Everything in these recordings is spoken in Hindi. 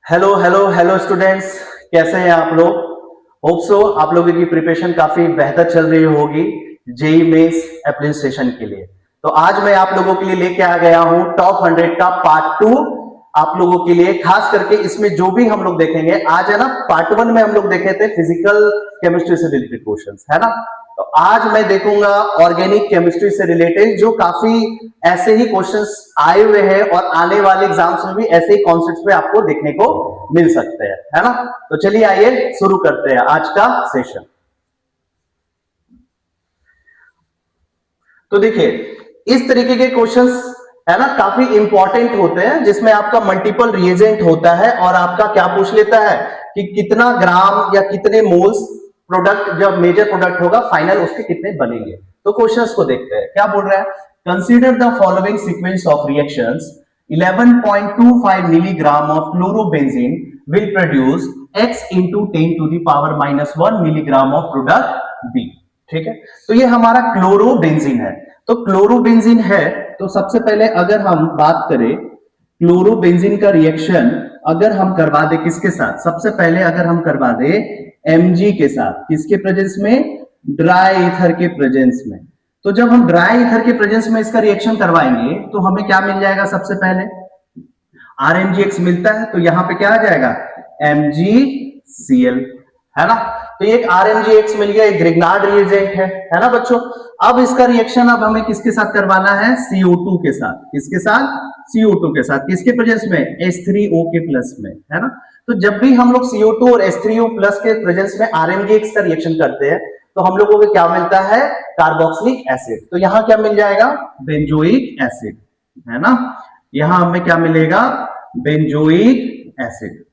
हेलो हेलो हेलो स्टूडेंट्स, कैसे हैं आप लोग। होप सो आप लोगों की प्रिपरेशन काफी बेहतर चल रही होगी जेई मेंस एप्लीकेशन के लिए। तो आज मैं आप लोगों के लिए लेके आ गया हूं टॉप 100 का पार्ट 2 आप लोगों के लिए। खास करके इसमें जो भी हम लोग देखेंगे, आज है ना, पार्ट 1 में हम लोग देखे थे फिजिकल केमिस्ट्री से रिलेटेड क्वेश्चंस, है ना। तो आज मैं देखूंगा ऑर्गेनिक केमिस्ट्री से रिलेटेड, जो काफी ऐसे ही क्वेश्चंस आए हुए हैं और आने वाले एग्जाम्स में भी ऐसे ही कॉन्सेप्ट्स पे आपको देखने को मिल सकते हैं, है ना। तो चलिए आइए शुरू करते हैं आज का सेशन। तो देखिए, इस तरीके के क्वेश्चंस है ना, काफी इंपॉर्टेंट होते हैं, जिसमें आपका मल्टीपल रिएजेंट होता है और आपका क्या पूछ लेता है कि कितना ग्राम या कितने मोल्स प्रोडक्ट, जब मेजर प्रोडक्ट होगा फाइनल, उसके कितने बनेंगे। तो क्वेश्चंस को देखते हैं क्या बोल रहा है। Consider the following sequence of reactions. 11.25 milligram of chlorobenzene will produce x into 10 to the power minus 1 milligram of product B। ठीक है, तो ये हमारा क्लोरोबेंजीन है। तो क्लोरोबेंजीन है, तो सबसे पहले अगर हम बात करें क्लोरोबेंजीन का रिएक्शन अगर हम करवा दे किसके साथ, सबसे पहले अगर हम करवा दे Mg के साथ, किसके प्रेजेंस में, ड्राई ईथर के प्रेजेंस में। तो जब हम ड्राई ईथर के प्रेजेंस में इसका रिएक्शन करवाएंगे तो हमें क्या मिल जाएगा, सबसे पहले RMgX मिलता है, तो यहां पे क्या आ जाएगा, MgCl, है ना। तो ये एक RMgX मिल गया, एक ग्रिग्नार्ड रिएजेंट है ना बच्चों। अब इसका रिएक्शन अब हमें किसके साथ करवाना है, CO2 के साथ। किसके साथ, CO2 के साथ। किसके प्रेजेंस में, H3O के प्लस में, है ना। तो जब भी हम लोग CO2 और H3O प्लस के प्रेजेंस में RMgX का रिएक्शन करते हैं तो हम लोगों को क्या मिलता है, कार्बोक्सिलिक एसिड। तो यहां क्या मिल जाएगा, बेंजोइक एसिड, है ना। यहां हमें क्या मिलेगा, बेंजोइक एसिड।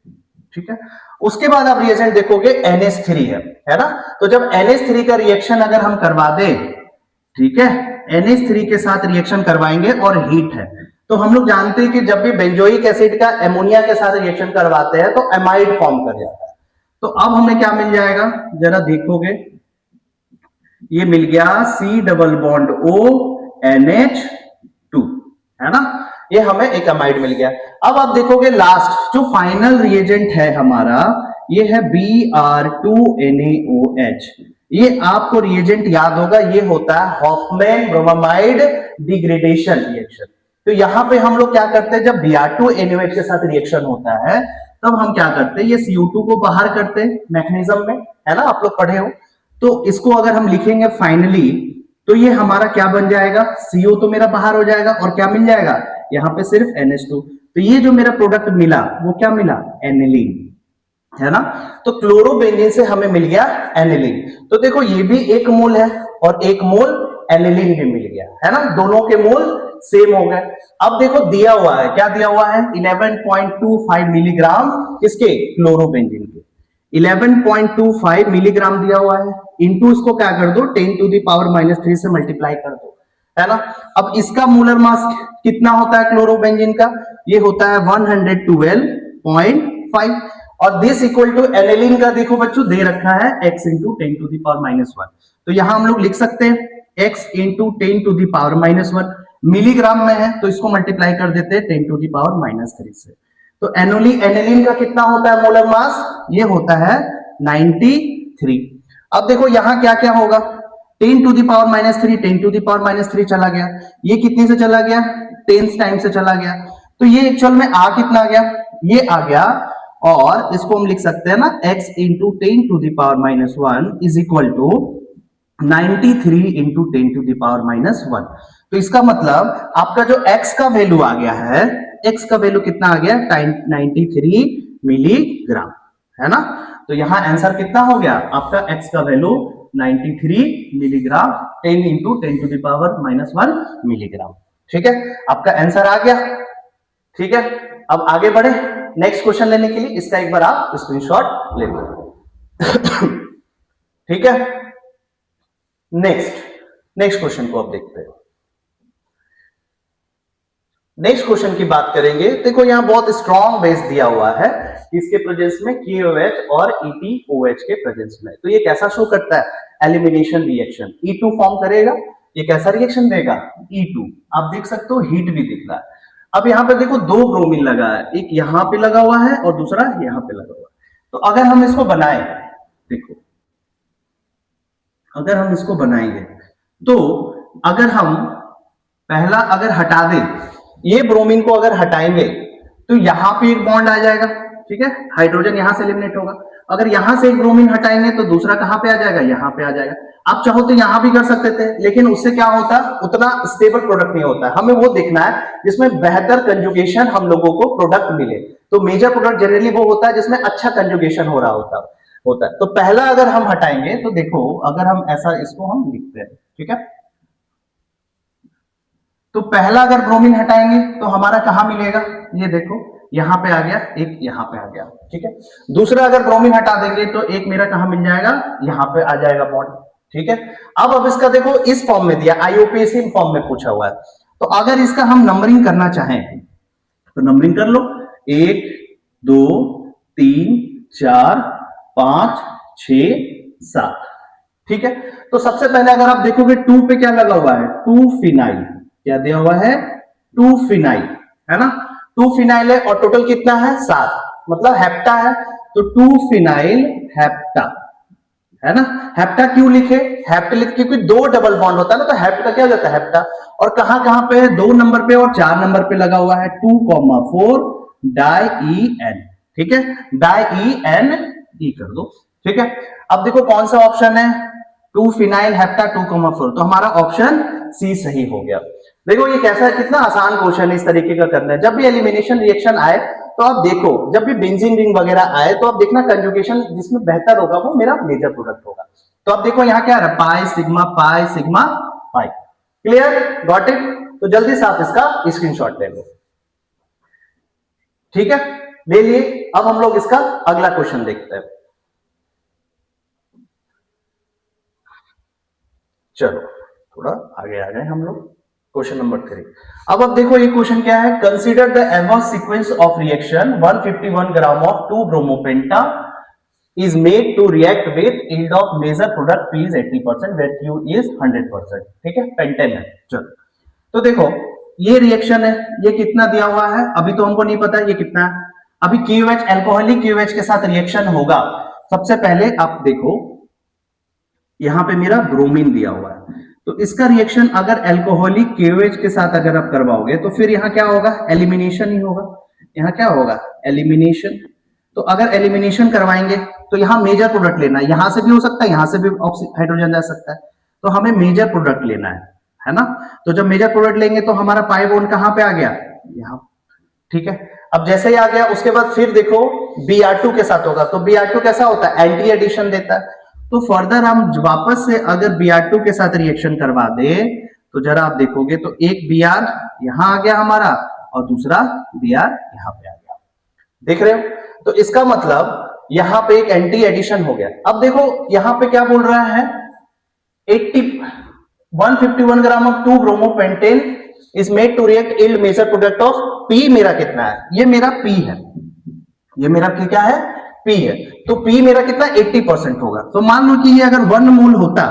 ठीक है, उसके बाद आप रिएजेंट देखोगे NH3 है ना। तो जब NH3 का रिएक्शन अगर हम करवा दे, ठीक है, NH3 के साथ रिएक्शन करवाएंगे और हीट है, तो हम लोग जानते हैं कि जब भी बेंजोइक एसिड का एमोनिया के साथ रिएक्शन करवाते हैं तो एमाइड फॉर्म कर जाता है। तो अब हमें क्या मिल जाएगा, जरा देखोगे, ये मिल गया C double bond O NH2, है ना। ये हमें एक अमाइड मिल गया। अब आप देखोगे लास्ट जो फाइनल रिएजेंट है हमारा, ये है Br2NaOH। ये आपको रिएजेंट याद होगा, ये होता है हॉफमैन ब्रोमामाइड डिग्रेडेशन रिएक्शन। तो यहां पे हम लोग क्या करते हैं, जब Br2NaOH के साथ रिएक्शन होता है तब हम क्या करते हैं, ये CO2 को बाहर करते हैं मैग्नीशियम में, है ना, आप लोग पढ़े हो। तो इसको अगर हम लिखेंगे फाइनली, तो ये हमारा क्या बन जाएगा, CO तो मेरा बाहर हो जाएगा और क्या मिल जाएगा, यहां पे सिर्फ NH2। तो ये जो मेरा प्रोडक्ट मिला वो क्या मिला, एनिलीन, है ना। तो क्लोरोबेंजीन से हमें मिल गया एनिलीन। तो देखो ये भी एक मोल है और एक मोल एनिलीन भी मिल गया, है ना, दोनों के मोल सेम हो गए। अब देखो दिया हुआ है, क्या दिया हुआ है, 11.25 मिलीग्राम किसके, क्लोरोबेंजीन के। 11.25 मिलीग्राम दिया हुआ है, इंटू इसको क्या कर दो, 10 टू द पावर माइनस 3 से मल्टीप्लाई कर दो, है ना। अब इसका मोलर मास कितना होता है क्लोरोबेंजीन का, ये होता है 112.5, और दिस इक्वल टू एनिलीन का देखो बच्चों दे रखा है x into 10 to the power minus 1। तो यहां हम लोग लिख सकते हैं x into 10 to the power minus 1, milligram में है तो इसको मल्टीप्लाई कर देते हैं 10 टू द पावर माइनस 3 से। तो एनिलीन का कितना होता है मोलर मास, ये होता है 93। अब देखो यहां क्या क्या होगा, 10 to the power minus 3, 10 to the power minus 3 चला गया, ये कितने से चला गया, 10 टाइम से चला गया। तो ये एक्चुअल में आ कितना गया, ये आ गया, और इसको हम लिख सकते हैं ना, x into 10 to the power minus 1 is equal to 93 into 10 to the power minus 1। तो इसका मतलब आपका जो x का वैल्यू आ गया है, x का वैल्यू कितना आ गया, 93 मिलीग्राम, है ना। तो यहां आंसर कितना हो गया आपका, x का value 93 milligram, 10 into 10 to the power minus 1 milligram. ठीक है, आपका आंसर आ गया। ठीक है, अब आगे बढ़े नेक्स्ट क्वेश्चन लेने के लिए, इसका एक बार आप स्क्रीनशॉट ले लो। ठीक है, नेक्स्ट क्वेश्चन को आप देखते हैं। नेक्स्ट क्वेश्चन की बात करेंगे। देखो यहां बहुत स्ट्रॉन्ग बेस दिया हुआ है, किसके प्रेजेंस में, KOH और ETOH के प्रेजेंस में। तो ये कैसा शो करता है, एलिमिनेशन रिएक्शन, E2 फॉर्म करेगा। ये कैसा रिएक्शन देगा, E2, आप देख सकते हो हीट भी दिख रहा है। अब यहाँ पे देखो दो ब्रोमीन लगा है, एक यहाँ पे लगा हुआ है और दूसरा यहाँ पे लगा हुआ है। तो अगर हम इसको बनाए, देखो अगर हम इसको बनाएंगे तो अगर हम पहला अगर हटा दें, ये ब्रोमीन को अगर हटाएंगे तो यहां पे एक बॉन्ड आ जाएगा, ठीक है, हाइड्रोजन यहां से एलिमिनेट होगा। अगर यहां से एक ब्रोमीन हटाएंगे तो दूसरा कहां पे आ जाएगा, यहां पे आ जाएगा। आप चाहो तो यहां भी कर सकते थे, लेकिन उससे क्या होता, उतना स्टेबल प्रोडक्ट नहीं होता। हमें वो देखना है जिसमें बेहतर कंजुगेशन हम लोगों को प्रोडक्ट मिले। तो मेजर प्रोडक्ट जनरली वो होता है जिसमें अच्छा कंजुगेशन हो रहा होता है। तो पहला अगर हम हटाएंगे तो देखो, अगर हम ऐसा इसको हम लिखते हैं, ठीक है, तो पहला अगर ब्रोमीन हटाएंगे तो हमारा कहां मिलेगा, ये देखो यहां पे आ गया, एक यहां पे आ गया, ठीक है। दूसरा अगर ब्रोमीन हटा देंगे तो एक मेरा कहां मिल जाएगा, यहां पे आ जाएगा बॉन्ड, ठीक है। अब इसका देखो इस फॉर्म में दिया, आईयूपीएसी फॉर्म में पूछा हुआ है। तो अगर इसका हम नंबरिंग करना चाहें तो नंबरिंग कर लो, 1 2 3 4 5 6 7, ठीक है। तो सबसे पहले अगर आप देखोगे 2 पे क्या लगा हुआ है, 2 फिनाइल, क्या दिया हुआ है, 2 फिनाइल, है ना। 2 फिनाइल है और टोटल कितना है, 7, मतलब हेप्टा है। तो 2 फिनाइल हेप्टा, है ना। हेप्टा क्यों लिखे, हेप्ट लिखे क्योंकि दो डबल बॉन्ड होता है ना, तो हेप्ट का क्या हो जाता है, हेप्टा। और कहां कहां पे है, 2 नंबर पे और 4 नंबर पे लगा हुआ है, 2,4 डाई ई एन, ठीक है, डाई ई एन ई कर दो, ठीक है। अब देखो कौन सा ऑप्शन है, 2 फिनाइल हेप्टा 2,4, तो हमारा ऑप्शन सी सही हो गया। देखो ये कैसा है, कितना आसान क्वेश्चन है, इस तरीके का करना है। जब भी एलिमिनेशन रिएक्शन आए तो आप देखो, जब भी बेंजीन रिंग वगैरह आए तो आप देखना कंजुगेशन जिसमें बेहतर होगा वो मेरा मेजर प्रोडक्ट होगा। तो आप देखो यहाँ क्या है, pi sigma pi. Clear, got it. तो जल्दी से आप इसका स्क्रीनशॉट ले लो, ठीक है, ले लिए। अब हम लोग इसका अगला क्वेश्चन देखते हैं। चलो थोड़ा आगे आ गए हम लोग, क्वेश्चन नंबर 3। अब देखो ये क्वेश्चन क्या है, consider the above sequence of reaction 151 gram of 2 ब्रोमोपेंटा is made to react with yield of major product P is 80% where Q is 100%, ठीक है, पेंटेन है। चलो तो देखो ये रिएक्शन है, ये कितना दिया हुआ है, अभी तो हमको नहीं पता ये कितना है। अभी QH एल्कोहलिक QH के साथ रिएक्शन होगा। सबसे पहले आप देखो यहां पे मेरा ब्रोमीन दिया हुआ है, तो इसका रिएक्शन अगर एल्कोहलिक KOH के साथ अगर आप करवाओगे तो फिर यहाँ क्या होगा, एलिमिनेशन ही होगा। यहाँ क्या होगा, एलिमिनेशन। तो अगर एलिमिनेशन करवाएंगे तो यहाँ मेजर प्रोडक्ट लेना है, यहां से भी हो सकता है, यहां से भी हाइड्रोजन जा सकता है। तो हमें मेजर प्रोडक्ट लेना है ना। तो जब मेजर प्रोडक्ट लेंगे तो हमारा पाई बॉन्ड कहां पे आ गया, यहाँ, ठीक है। अब जैसे ही आ गया उसके बाद फिर देखो Br2 के साथ होगा, तो Br2 कैसा होता है, एंटी एडिशन देता है। तो फर्दर हम वापस से अगर Br2 के साथ रिएक्शन करवा दे तो जरा आप देखोगे तो एक Br यहां आ गया हमारा और दूसरा Br यहां पे आ गया, देख रहे हो। तो इसका मतलब यहां पे एक एंटी एडिशन हो गया। अब देखो यहां पे क्या बोल रहा है, 151 gram of 2 bromopentane is made to react yield major product of P मेरा कितना है, ये मेरा P है, ये मेरा क्या है, P है। तो P मेरा कितना 80% होगा। तो मान लो कि ये अगर 1 मोल होता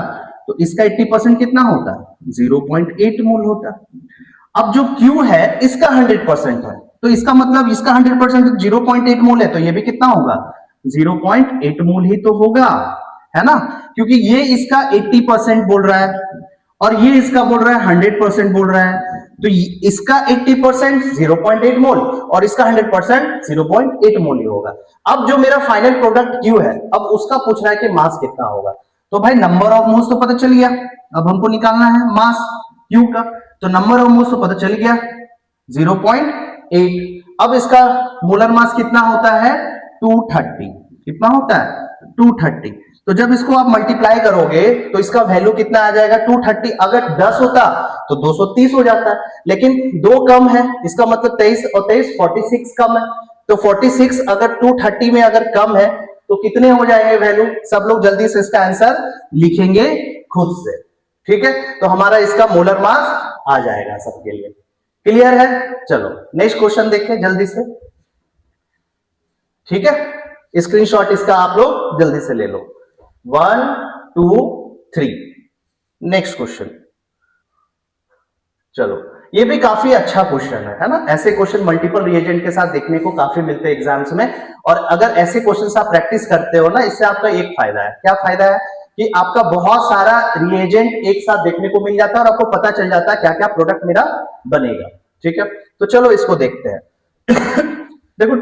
तो इसका 80% कितना होता, 0.8 मोल होता। अब जो Q है इसका 100% है, तो इसका मतलब इसका 100% 0.8 मोल है, तो ये भी कितना होगा, 0.8 मोल ही तो होगा, है ना। क्योंकि ये इसका 80% बोल रहा है और ये इसका बोल रहा है 100% बोल रहा है। तो इसका 80% 0.8 मोल और इसका 100% 0.8 मोल ही होगा। अब जो मेरा फाइनल प्रोडक्ट Q है, अब उसका पूछ रहा है कि मास कितना होगा। तो भाई नंबर ऑफ मोल्स तो पता चल गया, अब हमको निकालना है मास Q का। तो नंबर ऑफ मोल्स तो पता चल गया 0.8। अब इसका मोलर मास कितना होता है, 230, कितना होता है, 230। तो जब इसको आप मल्टीप्लाई करोगे तो इसका वैल्यू कितना आ जाएगा, 230। अगर 10 होता तो 230 हो जाता है, लेकिन 2 कम है, इसका मतलब 23 और 23 46 कम है। तो 46 अगर 230 में अगर कम है तो कितने हो जाएंगे वैल्यू, सब लोग जल्दी से इसका आंसर लिखेंगे खुद से, ठीक है। तो हमारा इसका मोलर मास आ जाएगा सबके लिए, क्लियर है। चलो नेक्स्ट क्वेश्चन देखें जल्दी से, ठीक है। स्क्रीनशॉट इसका आप लोग जल्दी से ले लो, 1 2 3। नेक्स्ट क्वेश्चन, चलो ये भी काफी अच्छा क्वेश्चन है ना। ऐसे क्वेश्चन मल्टीपल रिएजेंट के साथ देखने को काफी मिलते हैं एग्जाम्स में। और अगर ऐसे क्वेश्चन आप प्रैक्टिस करते हो ना, इससे आपका एक फायदा है। क्या फायदा है? कि आपका बहुत सारा रिएजेंट एक साथ देखने को मिल जाता है और आपको पता चल जाता है क्या क्या प्रोडक्ट मेरा बनेगा। ठीक है, तो चलो इसको देखते हैं। देखो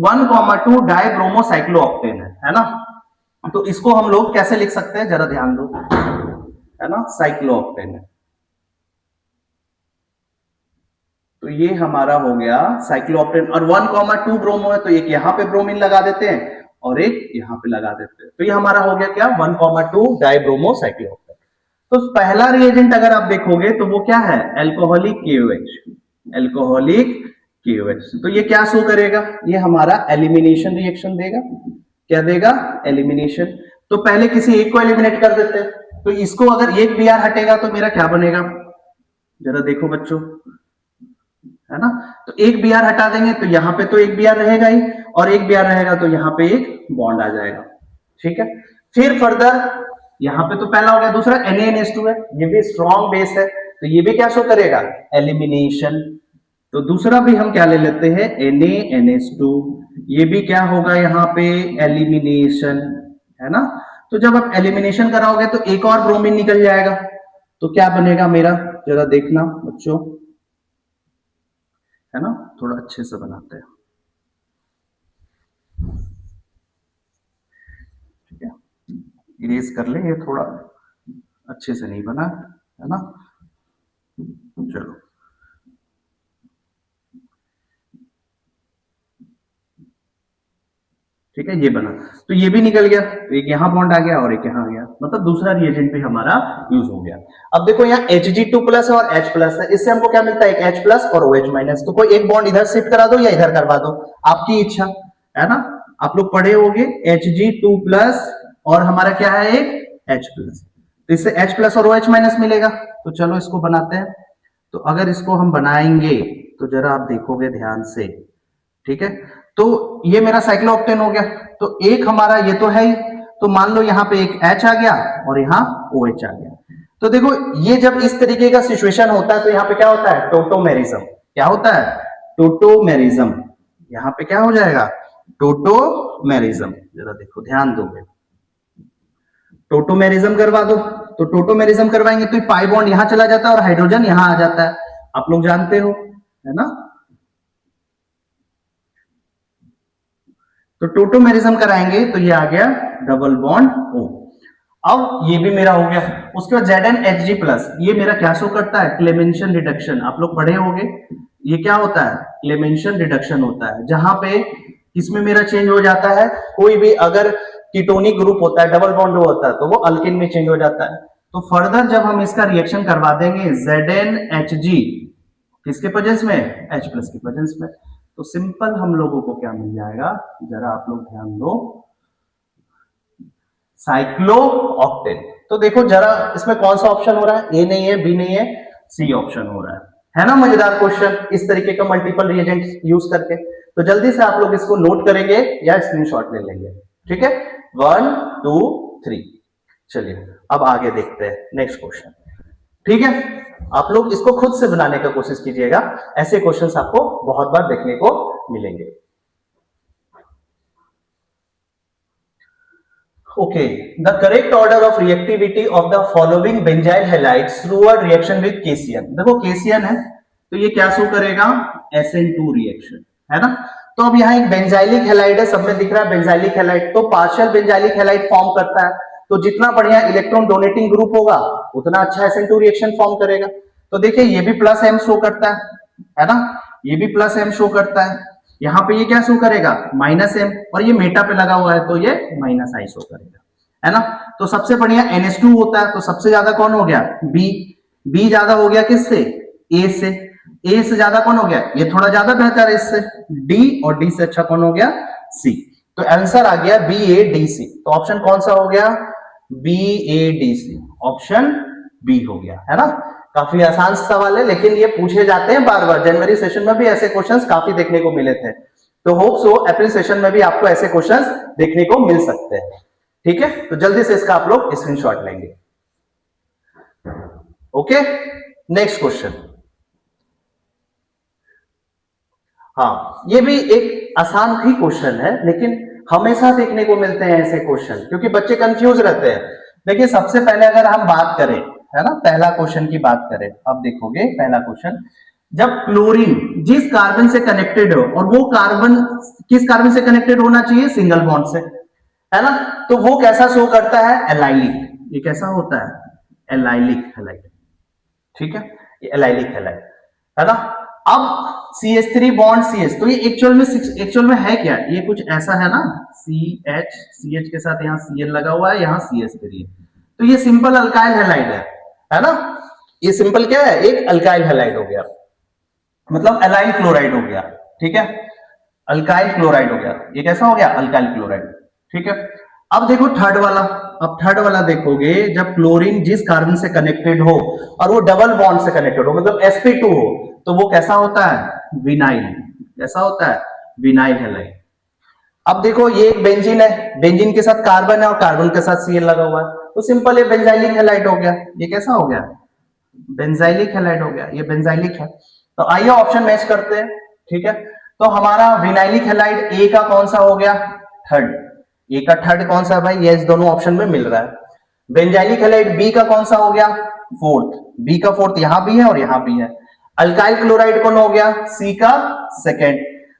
1,2 डाइब्रोमोसाइक्लोऑक्टेन है ना। तो इसको हम लोग कैसे लिख सकते हैं, जरा ध्यान दो, है ना, साइक्लोऑक्टेन है। तो ये हमारा हो गया साइक्लोऑक्टेन। और 1,2 ब्रोमो है, तो एक यहां पे ब्रोमीन लगा देते हैं और एक यहां पे लगा देते हैं। तो ये हमारा हो गया क्या, 1,2 डाइब्रोमोसाइक्लोऑक्टेन। तो पहला रिएजेंट अगर आप देखोगे तो वो क्या है, एल्कोहलिक KOH, एल्कोहलिक KOH। तो ये क्या शो करेगा, ये हमारा एलिमिनेशन रिएक्शन देगा। क्या देगा, एलिमिनेशन। तो पहले किसी एक को एलिमिनेट कर देते हैं। तो इसको अगर एक Br हटेगा तो मेरा क्या बनेगा, जरा देखो बच्चों, है ना। तो एक Br हटा देंगे तो यहां पे तो एक Br रहेगा ही, और एक Br रहेगा तो यहां पे एक बॉन्ड आ जाएगा। ठीक है, फिर फर्दर यहां पे तो पहला हो गया, दूसरा NaNH2 है, ये भी स्ट्रॉन्ग बेस है, तो ये भी क्या शो करेगा, एलिमिनेशन। तो दूसरा भी हम क्या ले लेते हैं, NaNH2, ये भी क्या होगा यहाँ पे, एलिमिनेशन, है ना। तो जब आप एलिमिनेशन कराओगे तो एक और ब्रोमीन निकल जाएगा, तो क्या बनेगा मेरा, जरा देखना बच्चों, है ना, थोड़ा अच्छे से बनाते हैं। ठीक है, इरेज कर ले, ये थोड़ा अच्छे से नहीं बना, है ना। चलो, ठीक है, ये बना, तो ये भी निकल गया, तो एक यहाँ बॉन्ड आ गया और एक यहाँ आ गया, मतलब दूसरा रिएजेंट भी हमारा यूज हो गया। अब देखो यहाँ Hg2+ है और H+ है, इससे हमको क्या मिलता है, एक H+ और OH-। तो कोई एक बॉन्ड इधर शिफ्ट करा दो या इधर करवा दो, आपकी इच्छा, है ना। आप लोग पढ़े होंगे Hg2+ और हमारा क्या है, एक H+, तो इससे H+ और OH- मिलेगा। तो चलो इसको बनाते हैं। तो अगर इसको हम बनाएंगे तो जरा आप देखोगे ध्यान से, ठीक है। तो ये मेरा साइक्लोऑक्टेन हो गया, तो एक हमारा ये तो है ही, तो मान लो यहाँ पे एक H आ गया और यहाँ OH आ गया। तो देखो ये जब इस तरीके का सिचुएशन होता है तो यहाँ पे क्या होता है, टोटोमेरिज्म। क्या होता है, टोटोमेरिज्म। यहाँ पे क्या हो जाएगा, टोटोमेरिज्म। जरा देखो, ध्यान दोगे, टोटोमेरिज्म करवा दो। तो टोटोमेरिज्म करवाएंगे तो पाई बॉन्ड यहां चला जाता है और हाइड्रोजन यहां आ जाता है, आप लोग जानते हो, है ना। तो टोटोमेरिज्म कराएंगे तो ये आ गया डबल बॉन्ड O। अब ये भी मेरा हो गया। उसके बाद ZnHg+, ये मेरा क्या शो करता है, क्लेमेंशन रिडक्शन। आप लोग पढ़े होंगे, ये क्या होता है, क्लेमेंशन रिडक्शन होता है, जहां पे इसमें मेरा चेंज हो जाता है, कोई भी अगर कीटोनिक ग्रुप होता है, डबल बॉन्ड होता है, तो वो अल्किन में चेंज हो जाता है। तो फर्दर जब हम इसका रिएक्शन करवा देंगे ZnHg, किसके प्रेजेंस में, H+ के प्रेजेंस में, तो सिंपल हम लोगों को क्या मिल जाएगा, जरा आप लोग ध्यान दो, साइक्लोऑक्टेन। तो देखो जरा इसमें कौन सा ऑप्शन हो रहा है, ए नहीं है, बी नहीं है, सी ऑप्शन हो रहा है ना। मजेदार क्वेश्चन, इस तरीके का मल्टीपल रिएजेंट यूज करके। तो जल्दी से आप लोग इसको नोट करेंगे या स्क्रीनशॉट ले लेंगे, ठीक है। 1 2 3, चलिए अब आगे देखते हैं नेक्स्ट क्वेश्चन। ठीक है, आप लोग इसको खुद से बनाने का कोशिश कीजिएगा, ऐसे क्वेश्चंस आपको बहुत बार देखने को मिलेंगे। Okay, the correct order of reactivity of the following benzyl halides through a reaction with KCl। देखो KCl है तो ये क्या शो करेगा, SN2 रिएक्शन, है ना। तो अब यहाँ एक बेंजाइलिक हैलाइड है, सब में दिख रहा है बेंजाइलिक हैलाइड, तो पार्शियल बेंजाइलिक हैलाइड फॉर्म करता है। तो जितना बढ़िया इलेक्ट्रॉन डोनेटिंग ग्रुप होगा उतना अच्छा SN2 रिएक्शन फॉर्म करेगा। तो देखिए ये भी +M शो करता है ना, ये भी +M शो करता है। यहाँ पे ये क्या शो करेगा, -M, और ये मेटा पे लगा हुआ है तो ये -I शो करेगा, है ना। तो सबसे बढ़िया NH2 होता है, तो सबसे ज्यादा कौन हो गया, B। B ज्यादा हो गया किससे, A से। A से ज्यादा कौन हो गया, ये थोड़ा ज्यादा बेहतर है इससे, D, और D से अच्छा कौन हो गया, C। तो आंसर आ गया BADC। तो ऑप्शन कौन सा हो गया, BADC, ऑप्शन बी हो गया, है ना। काफी आसान सवाल है लेकिन ये पूछे जाते हैं बार बार, जनवरी सेशन में भी ऐसे क्वेश्चंस काफी देखने को मिले थे। तो होप सो अप्रैल सेशन में भी आपको ऐसे क्वेश्चंस देखने को मिल सकते हैं, ठीक है। तो जल्दी से इसका आप लोग स्क्रीनशॉट लेंगे। Okay, next question. हाँ, ये भी एक आसान ही क्वेश्चन है, लेकिन हमेशा देखने को मिलते हैं ऐसे क्वेश्चन, क्योंकि बच्चे कंफ्यूज रहते हैं। देखिए सबसे पहले अगर हम बात करें, है ना, पहला क्वेश्चन की बात करें, अब देखोगे पहला क्वेश्चन, जब क्लोरीन जिस कार्बन से कनेक्टेड हो, और वो कार्बन किस कार्बन से कनेक्टेड होना चाहिए, सिंगल बॉन्ड से, है ना, तो वो कैसा शो करता है, एलाइलिक। ये कैसा होता है, एलाइलिक हैलाइड। ठीक है, ये एलाइलिक हैलाइड, है ना। अब CH3 बॉन्ड CH, तो ये एक्चुअल में है क्या, ये कुछ ऐसा है ना, CH के साथ यहाँ Cl लगा हुआ है, यहाँ CH3 है, तो ये सिंपल अल्काइल हैलाइड है ना। ये सिंपल क्या है, एक अल्काइल हैलाइड हो गया, मतलब एलाइल क्लोराइड हो गया। ठीक है, अल्काइल क्लोराइड हो गया, ये कैसा हो गया, अल्काइल क्लोराइड। ठीक है, अब देखो थर्ड वाला, अब थर्ड वाला देखोगे, जब क्लोरीन जिस कार्बन से कनेक्टेड हो और वो डबल बॉन्ड से कनेक्टेड हो, मतलब sp2 हो, तो वो कैसा होता है, विनाइल। कैसा होता है, विनाइल हैलाइड। अब देखो ये एक बेंजीन है, बेंजीन के साथ कार्बन है और कार्बन के साथ Cl लगा हुआ है, तो सिंपल ये बेंजाइलिक हैलाइड हो गया। ये कैसा हो गया, बेंजाइलिक हैलाइड हो गया, ये बेंजाइलिक है। तो आइए ऑप्शन मैच करते हैं। ठीक है, तो हमारा विनाइलिक हैलाइड ए का कौन सा हो गया, थर्ड। ए का थर्ड कौन सा है भाई, ये इस दोनों ऑप्शन में मिल रहा है। बेंजाइलिक हैलाइड बी का कौन सा हो गया, फोर्थ। बी का फोर्थ यहां भी है और यहां भी है। अल्काइल क्लोराइड कौन हो गया, सी का सेकेंड।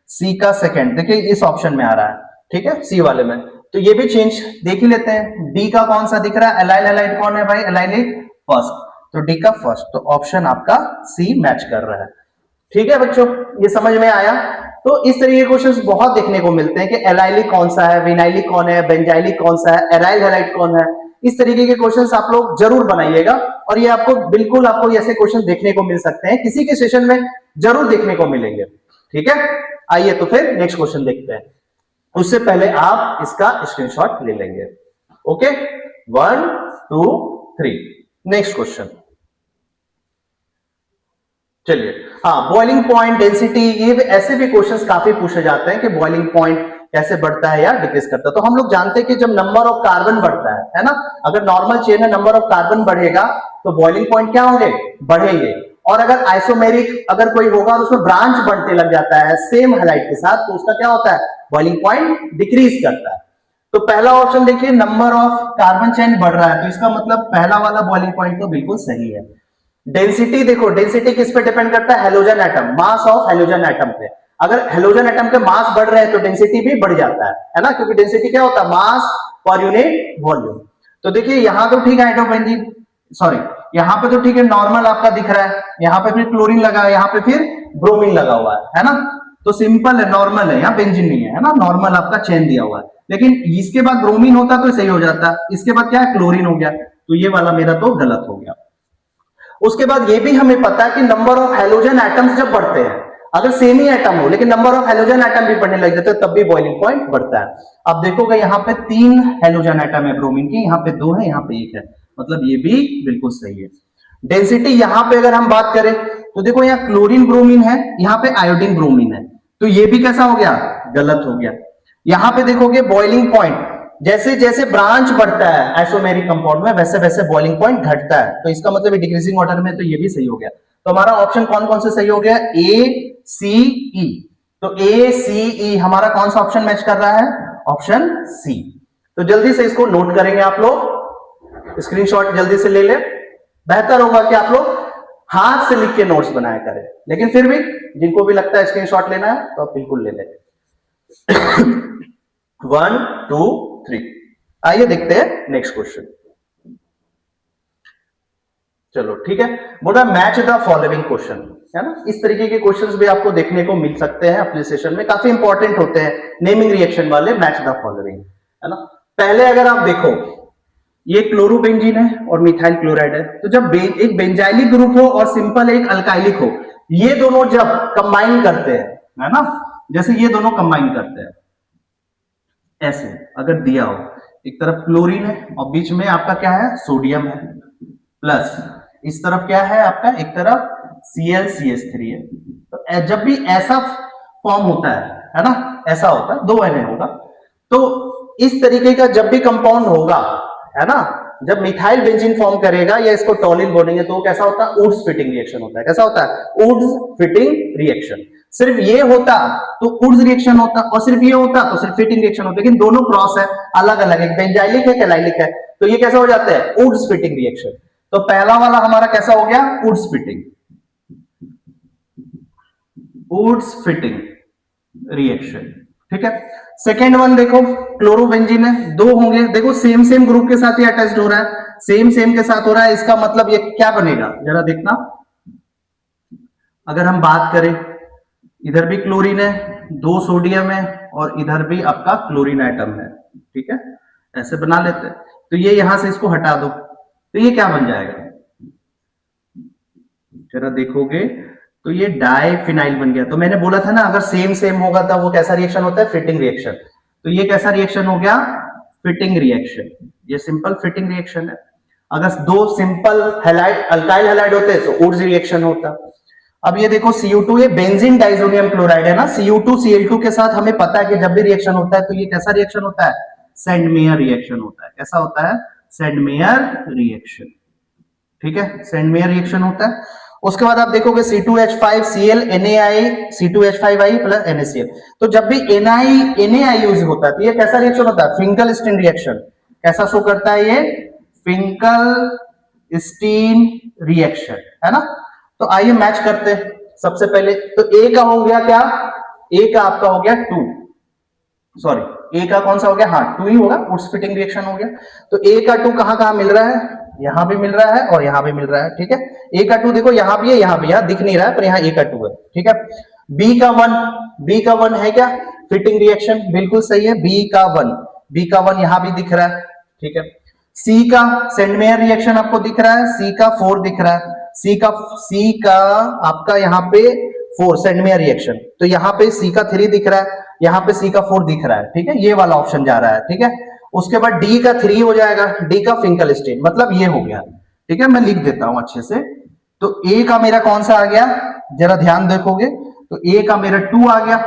सी का सेकेंड देखिए इस ऑप्शन में आ रहा है। ठीक है, सी वाले में, तो ये भी चेंज देख ही लेते हैं। डी का कौन सा दिख रहा है, एलाइल हैलाइड कौन है भाई, एलाइलिक फर्स्ट, तो डी का फर्स्ट, तो ऑप्शन आपका सी मैच कर रहा है। ठीक है बच्चों, ये समझ में आया। तो इस तरीके के क्वेश्चंस बहुत देखने को मिलते हैं कि एलाइलिक कौन सा है, विनाइलिक कौन है, बेंजाइलिक कौन सा है, एराइल हैलाइड कौन है। इस तरीके के क्वेश्चंस आप लोग जरूर बनाइएगा, और ये आपको बिल्कुल आपको ऐसे क्वेश्चन देखने को मिल सकते हैं, किसी के सेशन में जरूर देखने को मिलेंगे। ठीक है, आइए तो फिर नेक्स्ट क्वेश्चन देखते हैं। उससे पहले आप इसका स्क्रीनशॉट ले लेंगे। Okay, 1 2 3, next question. चलिए, हाँ, बॉइलिंग पॉइंट डेंसिटी, ये भी ऐसे भी क्वेश्चंस काफी पूछे जाते हैं कि बॉइलिंग पॉइंट कैसे बढ़ता है या डिक्रीज करता है। तो हम लोग जानते हैं कि जब नंबर ऑफ कार्बन बढ़ता है ना, अगर नॉर्मल चेन में नंबर ऑफ कार्बन बढ़ेगा तो बॉइलिंग पॉइंट क्या होंगे, बढ़ेंगे। और अगर आइसोमेरिक अगर कोई होगा और उसमें ब्रांच बढ़ते लग जाता है सेम हैलाइड के साथ, तो उसका क्या होता है, बॉइलिंग पॉइंट डिक्रीज करता है। तो पहला ऑप्शन देखिए, नंबर ऑफ कार्बन चेन बढ़ रहा है, तो इसका मतलब पहला वाला बॉइलिंग पॉइंट तो बिल्कुल सही है। डेंसिटी देखो, डेंसिटी किस पे डिपेंड करता है, halogen atom, mass of halogen atom पे। अगर हेलोजन एटम के मास बढ़ रहे हैं तो डेंसिटी भी बढ़ जाता है ना, क्योंकि डेंसिटी क्या होता है, मास पर यूनिट वॉल्यूम। तो देखिए यहां तो ठीक है हाइड्रोबेंजीन, सॉरी, यहाँ पे तो ठीक है, नॉर्मल आपका दिख रहा है, यहाँ पे फिर क्लोरीन लगा है, यहाँ पे फिर ब्रोमीन लगा हुआ है ना, तो सिंपल है, नॉर्मल है, यहाँ बेंजीन नहीं है ना, नॉर्मल आपका चेन दिया हुआ है। लेकिन इसके बाद ब्रोमीन होता तो सही हो जाता, इसके बाद क्या है, क्लोरीन हो गया, तो ये वाला मेरा तो गलत हो गया। उसके बाद ये भी हमें पता है कि नंबर ऑफ हेलोजन एटम्स जब बढ़ते हैं, अगर सेम ही एटम हो लेकिन नंबर ऑफ हेलोजन एटम भी बढ़ने लग जाते हैं, तब भी बॉइलिंग पॉइंट बढ़ता है। अब देखोगे यहाँ पे 3 हेलोजन एटम है ब्रोमीन की, यहाँ पे 2 है, यहाँ पे 1 है, मतलब ये भी बिल्कुल सही है। डेंसिटी यहाँ पे अगर हम बात करें तो देखो यहाँ क्लोरीन ब्रोमीन है, यहाँ पे आयोडीन ब्रोमीन है, तो ये भी कैसा हो गया, गलत हो गया। यहाँ पे देखोगे बॉइलिंग पॉइंट, जैसे जैसे ब्रांच बढ़ता है आइसोमेरिक कंपाउंड में, वैसे वैसे बॉइलिंग पॉइंट घटता है, तो इसका मतलब डिक्रीजिंग ऑर्डर में, तो ये भी सही हो गया। तो हमारा ऑप्शन कौन कौन से सही हो गया, ए सी ई, तो ए सी ई हमारा कौन सा ऑप्शन मैच कर रहा है, ऑप्शन सी। तो जल्दी से इसको नोट करेंगे आप लोग, स्क्रीनशॉट जल्दी से ले ले। बेहतर होगा कि आप लोग हाथ से लिख के नोट्स बनाया करें, लेकिन फिर भी जिनको भी लगता है स्क्रीनशॉट लेना है तो आप बिल्कुल ले लें। 1 2 3, आइए देखते हैं नेक्स्ट क्वेश्चन। चलो ठीक है, बोल रहा मैच द फॉलोइंग क्वेश्चन, है ना। इस तरीके के क्वेश्चंस भी आपको देखने को मिल सकते हैं अपने सेशन में, काफी इंपॉर्टेंट होते हैं नेमिंग रिएक्शन वाले, मैच द फॉलोइंग, है ना। पहले अगर आप देखो, ये क्लोरोबेंजीन है और मिथाइल क्लोराइड है, तो जब एक बेंजाइलिक ग्रुप हो और सिंपल एक अल्काइलिक हो, ये दोनों जब कंबाइन करते हैं, है ना, जैसे ये दोनों कंबाइन करते हैं ऐसे, अगर दिया हो एक तरफ क्लोरीन है और बीच में आपका क्या है, सोडियम है, प्लस इस तरफ क्या है आपका, एक तरफ ClCH3 है, तो जब भी ऐसा फॉर्म होता है ना, ऐसा होता है, 2 Na होगा, तो इस तरीके का जब भी कंपाउंड होगा, है ना, जब मिथाइल बेंजीन फॉर्म करेगा या इसको टॉलिन बोलेंगे तो वो कैसा होता है, वुड्स फिटिंग रिएक्शन होता है। कैसा होता है, वुड्स फिटिंग रिएक्शन। सिर्फ ये होता तो वुड्स रिएक्शन होता, और सिर्फ ये होता तो सिर्फ फिटिंग रिएक्शन होता, लेकिन दोनों क्रॉस है, अलग अलग, एक बेंजाइलिक है, कैलाइलिक है, तो ये कैसा हो जाता है, वुड्स फिटिंग रिएक्शन। तो पहला वाला हमारा कैसा हो गया, Wurtz Fittig, Wurtz Fittig reaction. ठीक है। सेकेंड वन देखो, क्लोरोबेंजीन है, दो होंगे, देखो सेम सेम ग्रुप के साथ ये अटैच्ड हो रहा है, सेम सेम के साथ हो रहा है, इसका मतलब ये क्या बनेगा, जरा देखना। अगर हम बात करें, इधर भी क्लोरीन है, दो सोडियम है, और इधर भी आपका क्लोरीन एटम है। ठीक है, ऐसे बना लेते हैं। तो ये यहां से इसको हटा दो, तो ये क्या बन जाएगा, जरा देखोगे तो ये डाइफिनाइल बन गया। तो मैंने बोला था ना, अगर सेम सेम होगा तो वो कैसा रिएक्शन होता है, फिटिंग रिएक्शन। तो ये कैसा रिएक्शन हो गया, फिटिंग रिएक्शन। ये सिंपल फिटिंग रिएक्शन है। अगर दो सिंपल हैलाइड अल्काइल हैलाइड होते तो वुड्स रिएक्शन होता। अब ये देखो CO2, ये बेंजीन डाइजोनियम क्लोराइड है ना, CO2 Cl2 के साथ हमें पता है कि जब भी रिएक्शन होता है तो ये कैसा रिएक्शन होता है, सेंडमेयर रिएक्शन होता है। कैसा होता है, सेंडमेयर रिएक्शन। ठीक है, सेंडमेयर रिएक्शन होता है। उसके बाद आप देखोगे C2H5Cl NaI C2H5I plus NaCl। तो जब भी NaI यूज होता है तो ये कैसा रिएक्शन होता है, फिंकल-स्टीन रिएक्शन। कैसा शो करता है ये, फिंकल-स्टीन रिएक्शन, है ना। तो आइए मैच करते हैं। सबसे पहले तो ए का हो गया क्या, ए का आपका हो गया 2, सॉरी ए का कौन सा हो गया, हाँ 2 ही होगा, वुड्स फिटिंग रिएक्शन हो गया। तो ए का 2 कहां कहां मिल रहा है, यहां भी मिल रहा है और यहां भी मिल रहा है। ठीक है, ए का 2 देखो यहां भी है, यहां भी, यहां दिख नहीं रहा है पर यहां ए का 2 है। ठीक है, बी का 1 है क्या, फिटिंग रिएक्शन, बिल्कुल सही है, बी का 1 यहां भी दिख रहा है। ठीक है, सी का सेंडमेयर रिएक्शन आपको दिख रहा है, सी का 4 दिख रहा है, सी का आपका यहाँ पे 4 सेंडमेयर रिएक्शन, तो यहाँ पे सी का 3 दिख रहा है, यहाँ पे सी का 4 दिख रहा है। ठीक है, ये वाला ऑप्शन जा रहा है। ठीक है, उसके बाद डी का 3 हो जाएगा, डी का फिंकल-स्टीन, मतलब ये हो गया। ठीक है, मैं लिख देता हूं अच्छे से। तो ए का मेरा कौन सा आ गया, जरा ध्यान देखोगे तो ए का मेरा 2 आ गया,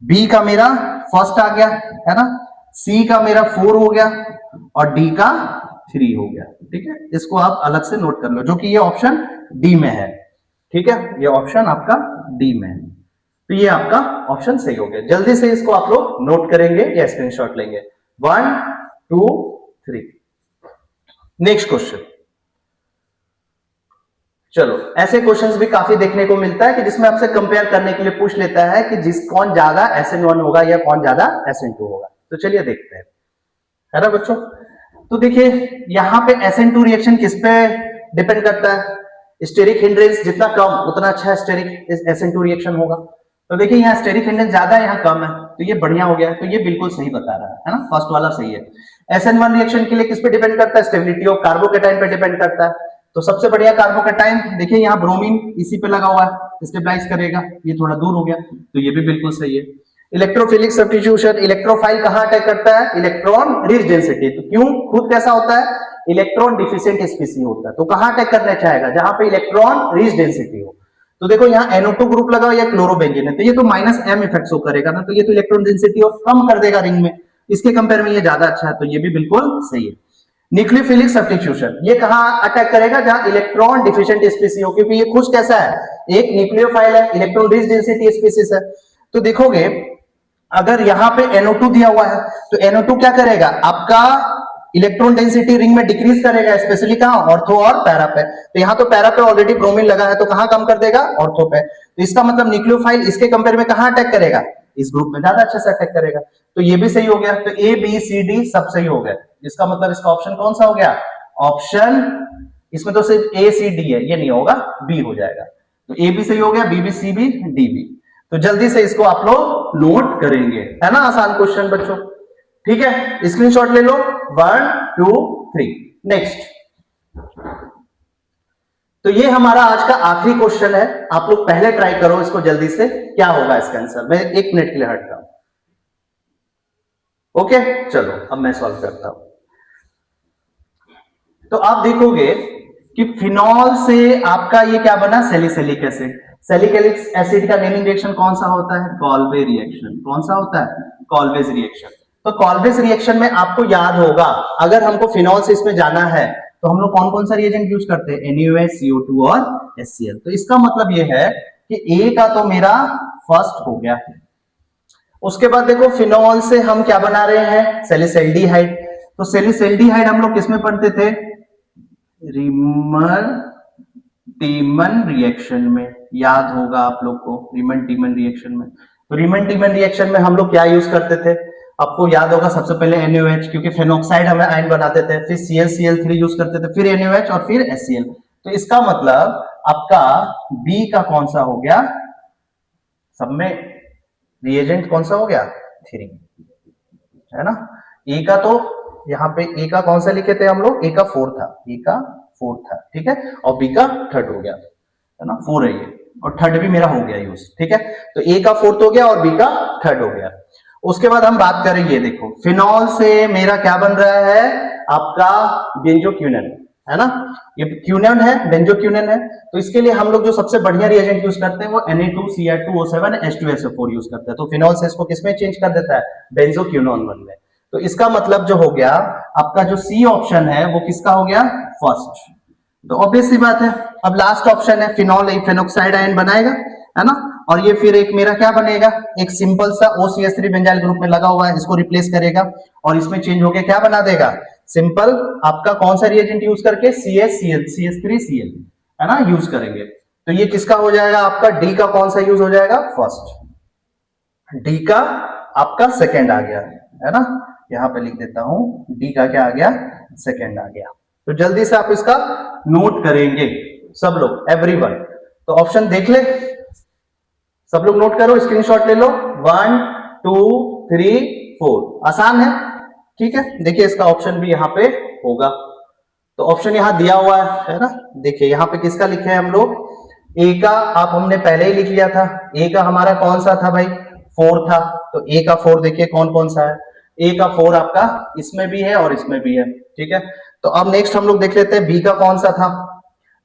बी का मेरा फर्स्ट आ गया, है ना, सी का मेरा 4 हो गया और डी का 3 हो गया। ठीक है, इसको आप अलग से नोट कर लो, जो कि ये ऑप्शन डी में है। ठीक है, ये ऑप्शन आपका डी में है, तो ये आपका ऑप्शन सही हो गया। जल्दी से इसको आप लोग नोट करेंगे या स्क्रीनशॉट लेंगे। 1 2 3। नेक्स्ट क्वेश्चन, चलो ऐसे क्वेश्चंस भी काफी देखने को मिलता है कि जिसमें आपसे कंपेयर करने के लिए पूछ लेता है कि कौन ज्यादा SN1 होगा या कौन ज्यादा SN2 होगा। तो चलिए देखते हैं, है ना बच्चों। तो देखिए यहाँ पे SN2 रिएक्शन किस पे डिपेंड करता है, स्टेरिक हिंड्रेंस जितना कम उतना अच्छा स्टेरिक SN2 रिएक्शन होगा। तो देखिए यहाँ स्टेरिक हिंड्रेंस ज्यादा है, यहाँ कम है, तो ये बढ़िया हो गया, तो ये बिल्कुल सही बता रहा है ना, फर्स्ट वाला सही है। SN1 रिएक्शन के लिए किस पे डिपेंड करता है, स्टेबिलिटी ऑफ कार्बोकेटाइन पे डिपेंड करता है। तो सबसे बढ़िया कार्बोकेटाइन देखिए यहाँ ब्रोमीन इसी पे लगा हुआ है, स्टेबलाइज करेगा, ये थोड़ा दूर हो गया, तो ये भी बिल्कुल सही है। इलेक्ट्रोफिलिक सब्स्टिट्यूशन, इलेक्ट्रोफाइल कहां अटैक करता है, इलेक्ट्रॉन रिच डेंसिटी। तो क्यों, खुद कैसा होता है, इलेक्ट्रॉन डिफिशिएंट स्पीसीज होता है, तो कहां अटैक करना चाहेगा, जहां पे इलेक्ट्रॉन रिच डेंसिटी हो। तो देखो यहाँ NO2 ग्रुप लगा हुआ, या क्लोरोबेंजीन है, तो ये तो -m इफेक्ट शो करेगा ना, तो ये तो इलेक्ट्रॉन डेंसिटी और कम कर देगा रिंग में, इसके कंपेयर में ये ज्यादा अच्छा है, तो ये भी बिल्कुल सही है। न्यूक्लियोफिलिक सब्स्टिट्यूशन, ये कहां अटैक करेगा, जहां इलेक्ट्रॉन डिफिशिएंट स्पीसीज हो, क्योंकि ये खुद कैसा है, एक न्यूक्लियोफाइल है, इलेक्ट्रॉन रिच डेंसिटी स्पीसीज है। तो देखोगे अगर यहाँ पे NO2 दिया हुआ है तो NO2 क्या करेगा, आपका इलेक्ट्रॉन डेंसिटी रिंग में डिक्रीज करेगा, स्पेशली कहां, ऑर्थो और पैरा पे। तो यहाँ तो पैरा पे ऑलरेडी ब्रोमीन लगा है, तो कहां कम कर देगा, ऑर्थो पे। तो इसका मतलब न्यूक्लियोफाइल इसके कंपेयर में कहां अटैक करेगा, इस ग्रुप में ज्यादा अच्छे से अटैक करेगा। तो ये भी सही हो गया, तो A B C D सब सही हो गया। इसका मतलब इसका ऑप्शन कौन सा हो गया, ऑप्शन, इसमें तो सिर्फ A C D है, ये नहीं होगा, B हो जाएगा। तो A भी सही हो गया, B भी C भी D भी। तो जल्दी से इसको आप लोग नोट करेंगे, है ना, आसान क्वेश्चन बच्चों। ठीक है, स्क्रीनशॉट ले लो, 1 2 3। नेक्स्ट, तो ये हमारा आज का आखिरी क्वेश्चन है, आप लोग पहले ट्राई करो इसको जल्दी से, क्या होगा इसका आंसर। मैं 1 मिनट के लिए हटता हूं। ओके, चलो अब मैं सॉल्व करता हूं। तो आप देखोगे कि फिनॉल से आपका ये क्या बना, सैलिसिलिक एसिड। सैलिसिलिक एसिड का नेमिंग रिएक्शन कौन सा होता है, कॉल्वे रिएक्शन। कौन सा होता है, कॉल्वेज रिएक्शन। तो कॉल्वेज रिएक्शन में आपको याद होगा, अगर हमको फिनॉल से इसमें जाना है तो हम लोग कौन कौन सा रिएजेंट यूज करते हैं, NaOH, CO2 और HCl। तो इसका मतलब ये है कि A का तो मेरा फर्स्ट हो गया। उसके बाद देखो फिनॉल से हम क्या बना रहे हैं, सैलिसैल्डिहाइड। तो सैलिसैल्डिहाइड हम लोग किसमें पढ़ते थे, रीमन टीमन रिएक्शन में, याद होगा आप लोग को, रीमन टीमन रिएक्शन में। तो रीमन टीमन रिएक्शन में हम लोग क्या यूज करते थे, आपको याद होगा सबसे पहले NaOH, क्योंकि फेनोक्साइड हमें आयन बनाते थे, फिर ClCl3 यूज करते थे, फिर NaOH और फिर HCl। तो इसका मतलब आपका B का कौन सा हो गया, सब में रिएजेंट कौन सा हो गया, 3, है ना। ए का तो यहाँ पे ए का कौन सा लिखे थे हम लोग, ए का 4 था, ए का 4 था, ठीक है, और बी का 3rd हो गया, है ना, 4 है ये, और 3rd भी मेरा हो गया यूज, ठीक है। तो ए का 4th हो गया और बी का 3rd हो गया। उसके बाद हम बात करेंगे, देखो फिनॉल से मेरा क्या बन रहा है, आपका बेंजोक्विनोन, है ना, ये क्यूनन है, बेंजोक्विनोन है। तो इसके लिए हम लोग जो सबसे बढ़िया रिएजेंट यूज करते हैं वो Na2Cr2O7 H2SO4 यूज करते हैं। तो फिनॉल से इसको किसमें चेंज कर देता है, बेंजोक्विनोन में। तो इसका मतलब जो हो गया, आपका जो सी ऑप्शन है वो किसका हो गया, फर्स्ट। तो ऑब्वियस सी बात है, अब लास्ट ऑप्शन है फिनॉल, एक फेनोक्साइड आयन बनाएगा, है ना, और ये फिर एक मेरा क्या बनेगा, एक सिंपल सा OCH3 बेंजाइल ग्रुप में लगा हुआ है, इसको रिप्लेस करेगा और इसमें चेंज होकर क्या बना देगा, सिंपल आपका कौन सा रिएजेंट यूज करके, CH3Cl, है ना, यूज करेंगे। तो ये किसका हो जाएगा, आपका डी का कौन सा यूज हो जाएगा, फर्स्ट। डी का आपका सेकेंड आ गया, है ना, यहां पे लिख देता हूं, डी का क्या आ गया, सेकेंड आ गया। तो जल्दी से आप इसका नोट करेंगे सब लोग, एवरीवन। तो ऑप्शन देख ले, सब लोग नोट करो, स्क्रीनशॉट ले लो, 1 2 3 4, आसान है, ठीक है। देखिए इसका ऑप्शन भी यहाँ पे होगा, तो ऑप्शन यहाँ दिया हुआ है ना, देखिए यहाँ पे किसका लिखे हैं हम लोग, ए का आप हमने पहले ही लिख लिया था, ए का हमारा कौन सा था भाई, 4 था। तो ए का 4 देखिए कौन कौन सा है, ए का 4 आपका इसमें भी है और इसमें भी है, ठीक है। तो अब नेक्स्ट हम लोग देख लेते हैं बी का कौन सा था,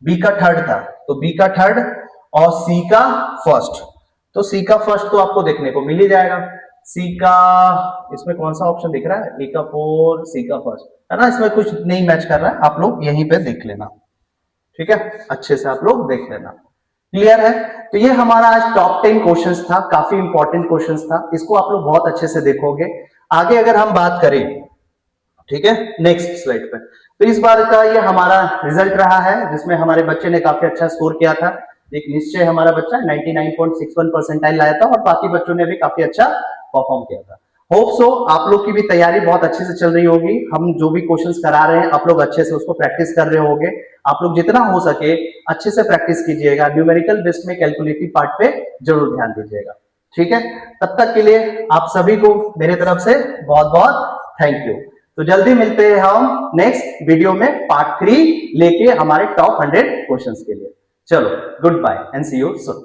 बी का 3rd था, तो बी का 3rd और सी का फर्स्ट। तो सी का फर्स्ट तो आपको देखने को मिल ही जाएगा, सी का इसमें कौन सा ऑप्शन दिख रहा है, ए का 4 सी का फर्स्ट, है ना, इसमें कुछ नहीं मैच कर रहा है, आप लोग यहीं पे देख लेना, ठीक है, अच्छे से आप लोग देख लेना, क्लियर है। तो ये हमारा आज टॉप 10 क्वेश्चंस था, काफी इंपॉर्टेंट क्वेश्चंस था, इसको आप लोग बहुत अच्छे से देखोगे। आगे अगर हम बात करें, ठीक है, नेक्स्ट स्लाइड पे, तो इस बार का ये हमारा रिजल्ट रहा है, जिसमें हमारे बच्चे ने काफी अच्छा स्कोर किया था। एक निश्चय हमारा बच्चा 99.61 परसेंटाइल लाया था और बाकी बच्चों ने भी काफी अच्छा परफॉर्म किया था। होप सो आप लोग की भी तैयारी बहुत अच्छे से चल रही होगी, हम जो भी क्वेश्चंस करा रहे हैं आप लोग अच्छे से उसको प्रैक्टिस कर रहे होंगे। आप लोग जितना हो सके अच्छे से प्रैक्टिस कीजिएगा, न्यूमेरिकल बेस्ड में कैलकुलेटिव पार्ट पे जरूर ध्यान दीजिएगा, ठीक है। तब तक के लिए आप सभी को मेरे तरफ से बहुत बहुत थैंक यू। तो जल्दी मिलते हैं हम नेक्स्ट वीडियो में पार्ट 3 लेके हमारे टॉप 100 क्वेश्चंस के लिए। चलो, goodbye and see you soon.